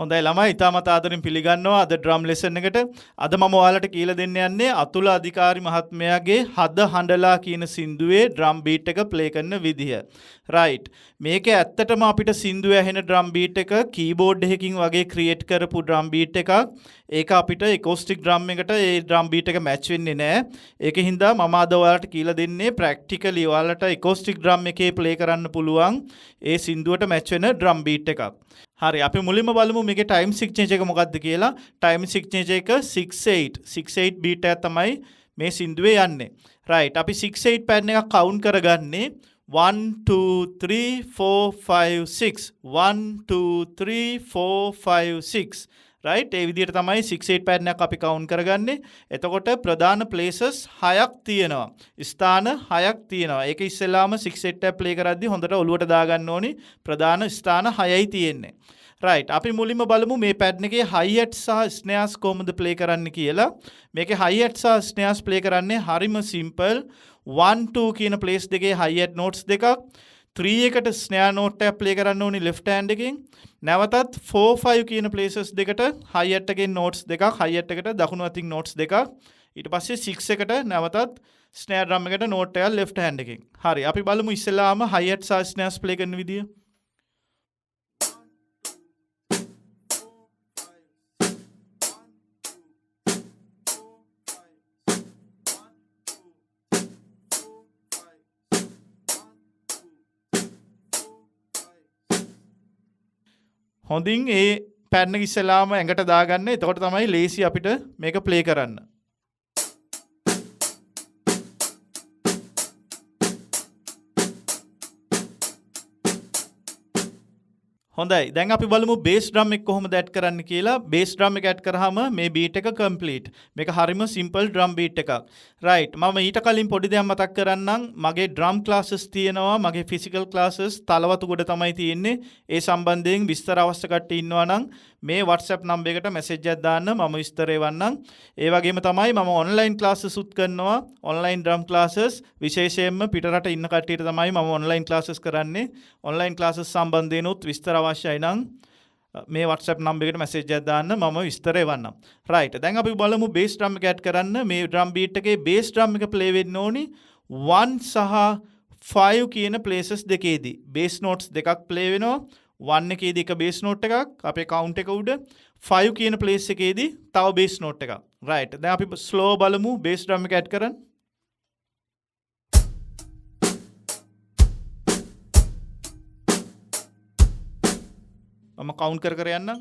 හොඳයි ළමයි ඉතාමත් ආදරෙන් පිළිගන්නවා අද ඩ්‍රම් ලෙසන් එකට. අද මම ඔයාලට කියලා දෙන්න යන්නේ අතුල අධිකාරි මහත්මයාගේ හද හඬලා කියන සින්දුවේ ඩ්‍රම් බීට් එක ප්ලේ කරන විදිය. රයිට්. මේක ඇත්තටම අපිට සින්දුව ඇහෙන ඩ්‍රම් බීට් එක කීබෝඩ් එකකින් වගේ ක්‍රියේට් කරපු ඩ්‍රම් බීට් එකක්. ඒක අපිට එකෝස්ටික් ඩ්‍රම් එකට ඒ ඩ්‍රම් බීට් එක මැච් වෙන්නේ නැහැ. ඒකින් හින්දා මම අද ඔයාලට කියලා දෙන්නේ ප්‍රැක්ටිකලි ඔයාලට එකෝස්ටික් ඩ්‍රම් එකේ ප්ලේ කරන්න පුළුවන් ඒ සින්දුවට මැච් වෙන ඩ්‍රම් බීට් එකක්. හරි අපි මුලින්ම බලමු මේකේ ටයිම් සිග්නේචර් එක මොකක්ද කියලා. ටයිම් සිග්නේචර් එක 68 බීට් එක තමයි මේ සින්දුවේ යන්නේ. රයිට් අපි 68 පැටර්න් එකක් කවුන්ට් කරගන්නේ 1 2 3 4 5 6 1 2 3 4 5 6 රයිට් ඒ විදිහට තමයි 68 පැටර්න් එකක් අපි කවුන්ට් කරගන්නේ. එතකොට ප්‍රධාන ප්ලේසස් 6ක් තියෙනවා. ස්ථාන 6ක් තියෙනවා. ඒක ඉස්සෙල්ලාම 68 එක ප්ලේ කරද්දී හොඳට ඔලුවට දාගන්න ඕනි. ප්‍රධාන ස්ථාන 6යි තියෙන්නේ. රයිට් අපි මුලින්ම බලමු මේ පැටර්න් එකේ හයි-හැට් සහ ස්නෑර්ස් කොහොමද ප්ලේ කරන්න කියලා. මේකේ හයි-හැට් සහ ස්නෑර්ස් ප්ලේ කරන්නේ හරිම සිම්පල්. 1 2 කියන ප්ලේස් දෙකේ හයි-හැට් නෝට්ස් දෙකක්. 3 එකට ස්නෑර් නෝට් එකක් ප්ලේ කරන්න ඕනි ලෙෆ්ට් හෑන්ඩ් එකෙන්. නැවතත් 4 5 කියන ප්ලේසස් දෙකට හයි-හැට් එකෙන් නෝට්ස් දෙකක්. හයි-හැට් එකට දකුණු අතින් නෝට්ස් දෙකක්. ඊට පස්සේ 6 එකට නැවතත් ස්නෑර් ඩ්‍රම් එකට නෝට් එකක් ලෙෆ්ට් හෑන්ඩ් එකෙන්. හරි අපි බලමු ඉස්සෙල්ලාම හයි-හැට් සහ ස්නෑර්ස් ප්ලේ කරන විදිය. හොඳින් ඒ පැටර්න් එක ඉස්සෙල්ලාම ඇඟට දාගන්න. එතකොට තමයි ලේසි අපිට මේක ප්ලේ කරන්න. හොඳයි. දැන් අපි බලමු බේස් ඩ්‍රම් එක කොහොමද ඇඩ් කරන්න කියලා. බේස් ඩ්‍රම් එක ඇඩ් කරාම මේ බීට් එක කම්ප්ලීට්. මේක හරිම සිම්පල් ඩ්‍රම් බීට් එකක්. රයිට්. මම ඊට කලින් පොඩි දෙයක් මතක් කරන්නම්. මගේ ඩ්‍රම් ක්ලාසස් තියෙනවා. මගේ ෆිසිකල් ක්ලාසස් තලවතුගොඩ තමයි තියෙන්නේ. ඒ සම්බන්ධයෙන් විස්තර අවශ්‍ය කට්ටිය ඉන්නවා නම් මේ WhatsApp නම්බර් එකට මැසේජ් එකක් දාන්න මම විස්තර එවන්නම්. ඒ වගේම තමයි මම ඔන්ලයින් ක්ලාසස් උත් කරනවා. ඔන්ලයින් ඩ්‍රම් ක්ලාසස් විශේෂයෙන්ම පිටරට ඉන්න කට්ටියට තමයි මම ඔන්ලයින් ක්ලාසස් කරන්නේ. ඔන්ලයින් ක්ලාසස් සම්බන්ධයෙන් උත් විස්තර අවශ්‍යයි නම් මේ WhatsApp නම්බර් එකට මැසේජ් එකක් දාන්න මම විස්තර එවන්නම්. රයිට්. දැන් අපි බලමු බේස් ඩ්‍රම් එක ඇඩ් කරන්න. මේ ඩ්‍රම් බීට් එකේ බේස් ඩ්‍රම් එක ප්ලේ වෙන්න ඕනි 1 සහ 5 කියන ප්ලේසස් දෙකේදී. බේස් නෝට්ස් දෙකක් ප්ලේ වෙනවා. 1 එකේදී එක බේස් නෝට් එකක් අපේ කවුන්ට් එක උඩ. 5 කියන ප්ලේස් එකේදී තව බේස් නෝට් එකක්. රයිට්. දැන් අපි ස්ලෝ බලමු බේස් ඩ්‍රම් එක ඇඩ් කරන්න. මම කවුන්ට් කර යන්නම්.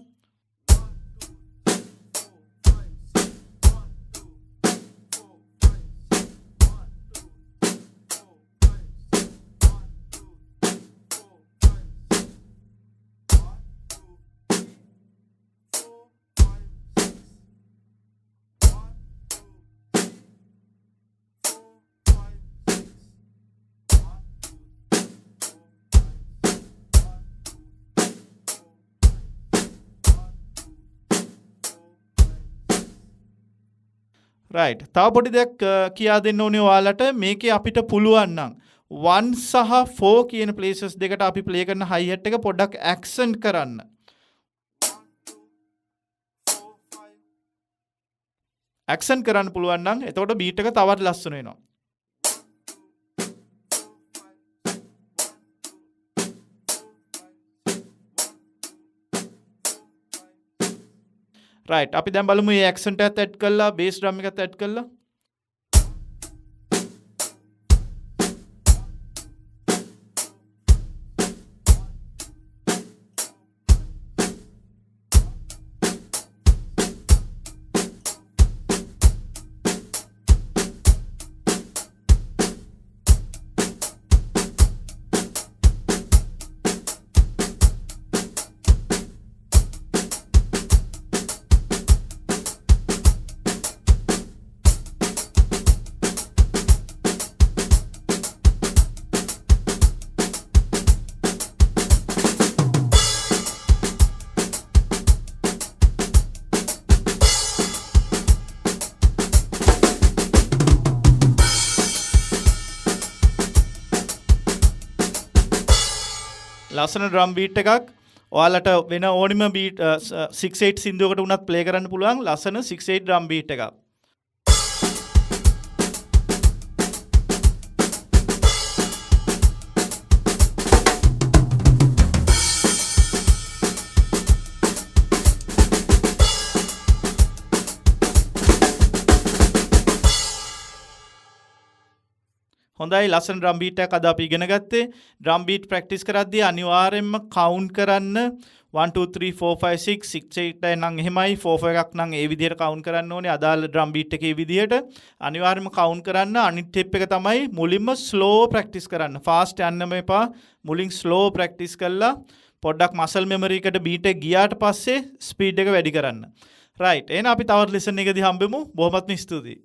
රයිට්. තව පොඩි දෙයක් කියා දෙන්න ඕනේ ඔයාලට. මේකේ අපිට පුළුවන් නම් 1 සහ 4 කියන ප්ලේසස් දෙකට අපි ප්ලේ කරන හයි-හැට් එක පොඩ්ඩක් ඇක්සන්ට් කරන්න. ඇක්සන්ට් කරන්න පුළුවන් නම් එතකොට බීට් එක තවත් ලස්සන වෙනවා. රයිට්. අපි දැන් බලමු මේ ඇක්සන්ට් එකත් ඇඩ් කළා බේස් ඩ්‍රම් එකත් ඇඩ් කළා. ලස්සන ඩ්‍රම් බීට් එකක්. ඔයාලට වෙන ඕනිම බීට් 6/8 සින්දුවකට උනත් ප්ලේ කරන්න පුළුවන් ලස්සන 6/8 ඩ්‍රම් බීට් එකක්. හොඳයි ලස්සන ඩ්‍රම් බීට් එකක් අද අපි ඉගෙන ගත්තේ. ඩ්‍රම් බීට් ප්‍රැක්ටිස් කරද්දී අනිවාර්යෙන්ම කවුන්ට් කරන්න 1 2 3 4 5 6 6 8 නම් එහෙමයි 4 4 එකක් නම් ඒ විදිහට කවුන්ට් කරන්න ඕනේ අදාළ ඩ්‍රම් බීට් එකේ විදිහට. අනිවාර්යෙන්ම කවුන්ට් කරන්න. අනිත් ටිප් එක තමයි මුලින්ම ස්ලෝ ප්‍රැක්ටිස් කරන්න. ෆාස්ට් යන්නම එපා. මුලින් ස්ලෝ ප්‍රැක්ටිස් කරලා පොඩ්ඩක් මසල් මෙමරි එකට බීට් එක ගියාට පස්සේ ස්පීඩ් එක වැඩි කරන්න. රයිට්. එහෙනම් අපි තවත් ලෙසන් එකදී හම්බෙමු. බොහොමත්ම ස්තුතියි.